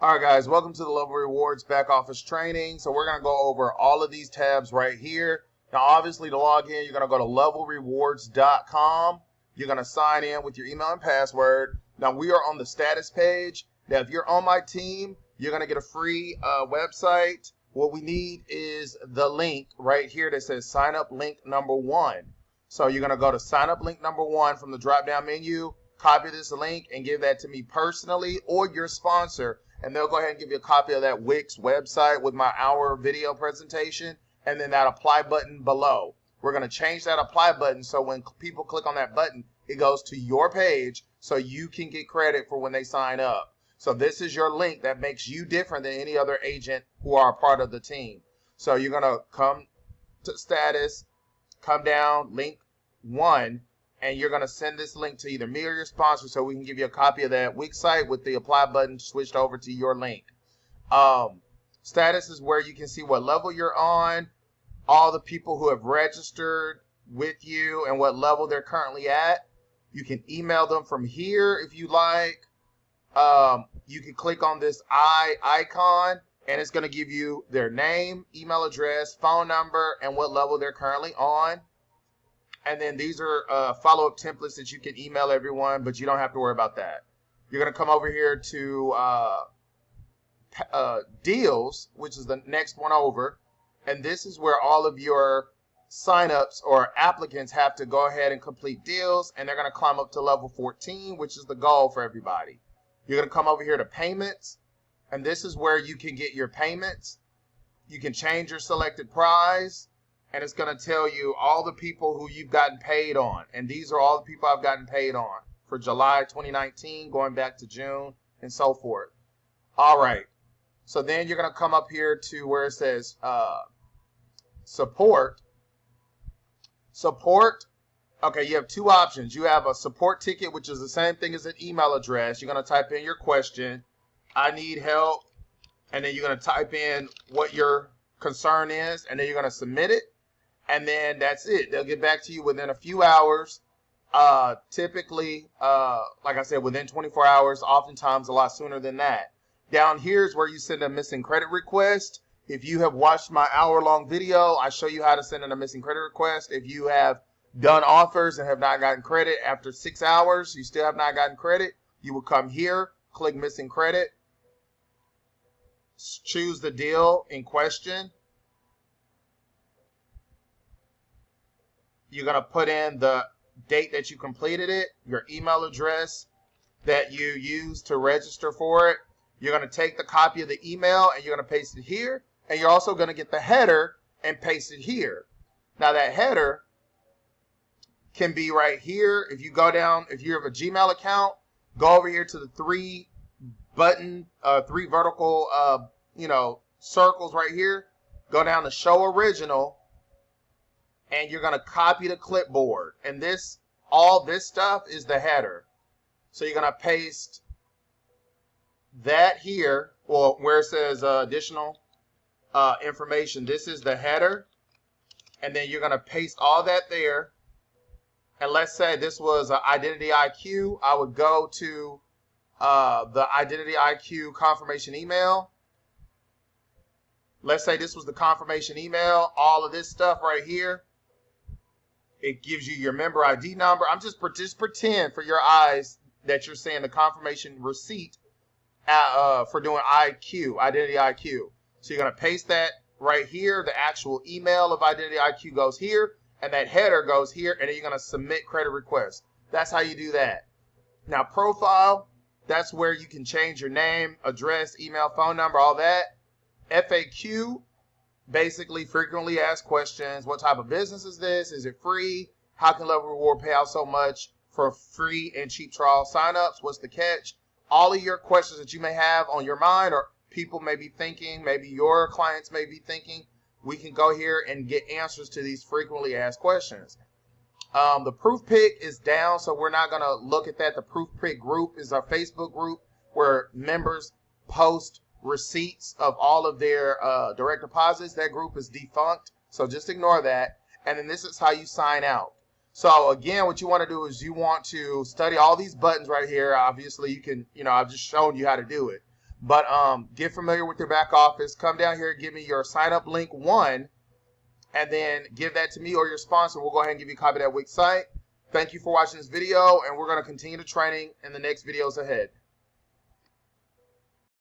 All right, guys, welcome to the Level Rewards back office training. So we're going to go over all of these tabs right here. Now, obviously, to log in, you're going to go to levelrewards.com. You're going to sign in with your email and password. Now, we are on the status page. Now, if you're on my team, you're going to get a free website. What we need is the link right here that says sign up link number 1. So you're going to go to sign up link number 1 from the drop-down menu, copy this link, and give that to me personally or your sponsor. And they'll go ahead and give you a copy of that Wix website with my hour video presentation, and then that apply button below. We're going to change that apply button so when people click on that button, it goes to your page so you can get credit for when they sign up. So this is your link that makes you different than any other agent who are a part of the team. So you're going to come to status, come down, link 1, and you're going to send this link to either me or your sponsor so we can give you a copy of that Wix site with the apply button switched over to your link. Status is where you can see what level you're on, all the people who have registered with you, and what level they're currently at. You can email them from here if you like. You can click on this icon, and it's going to give you their name, email address, phone number, and what level they're currently on. And then these are follow-up templates that you can email everyone, but you don't have to worry about that. You're going to come over here to deals, which is the next one over. And this is where all of your signups or applicants have to go ahead and complete deals. And they're going to climb up to level 14, which is the goal for everybody. You're going to come over here to payments. And this is where you can get your payments. You can change your selected prize. And it's going to tell you all the people who you've gotten paid on. And these are all the people I've gotten paid on for July 2019, going back to June, and so forth. All right. So then you're going to come up here to where it says support. Support. Okay, you have two options. You have a support ticket, which is the same thing as an email address. You're going to type in your question. I need help. And then you're going to type in what your concern is. And then you're going to submit it. And then that's it. They'll get back to you within a few hours. Typically, like I said, within 24 hours, oftentimes a lot sooner than that. Down here is where you send a missing credit request. If you have watched my hour-long video, I show you how to send in a missing credit request. If you have done offers and have not gotten credit after 6 hours, you still have not gotten credit, you will come here, click missing credit, choose the deal in question. You're going to put in the date that you completed it, your email address that you used to register for it. You're going to take the copy of the email and you're going to paste it here. And you're also going to get the header and paste it here. Now that header can be right here. If you go down, if you have a Gmail account, go over here to the three vertical, circles right here. Go down to show original. And you're going to copy the clipboard. And all this stuff is the header. So you're going to paste that here, or where it says additional information. This is the header. And then you're going to paste all that there. And let's say this was Identity IQ. I would go to the Identity IQ confirmation email. Let's say this was the confirmation email. All of this stuff right here. It gives you your member ID number. I'm just pretend for your eyes that you're saying the confirmation receipt for doing IQ, Identity IQ. So you're going to paste that right here. The actual email of Identity IQ goes here, and that header goes here, and then you're going to submit credit request. That's how you do that. Now, profile, that's where you can change your name, address, email, phone number, all that. FAQ. Basically, frequently asked questions. What type of business is this? Is it free? How can Level Reward pay out so much for free and cheap trial signups? What's the catch? All of your questions that you may have on your mind, or people may be thinking, maybe your clients may be thinking, we can go here and get answers to these frequently asked questions. The proof pick is down, so we're not going to look at that. The proof pick group is our Facebook group where members post receipts of all of their direct deposits. That group is defunct, so just ignore that. And then this is how you sign out. So again, what you want to do is you want to study all these buttons right here. Obviously, you can, I've just shown you how to do it. But get familiar with your back office. Come down here, give me your sign up link 1, and then give that to me or your sponsor. We'll go ahead and give you a copy of that Wix site. Thank you for watching this video, and we're going to continue the training in the next videos ahead.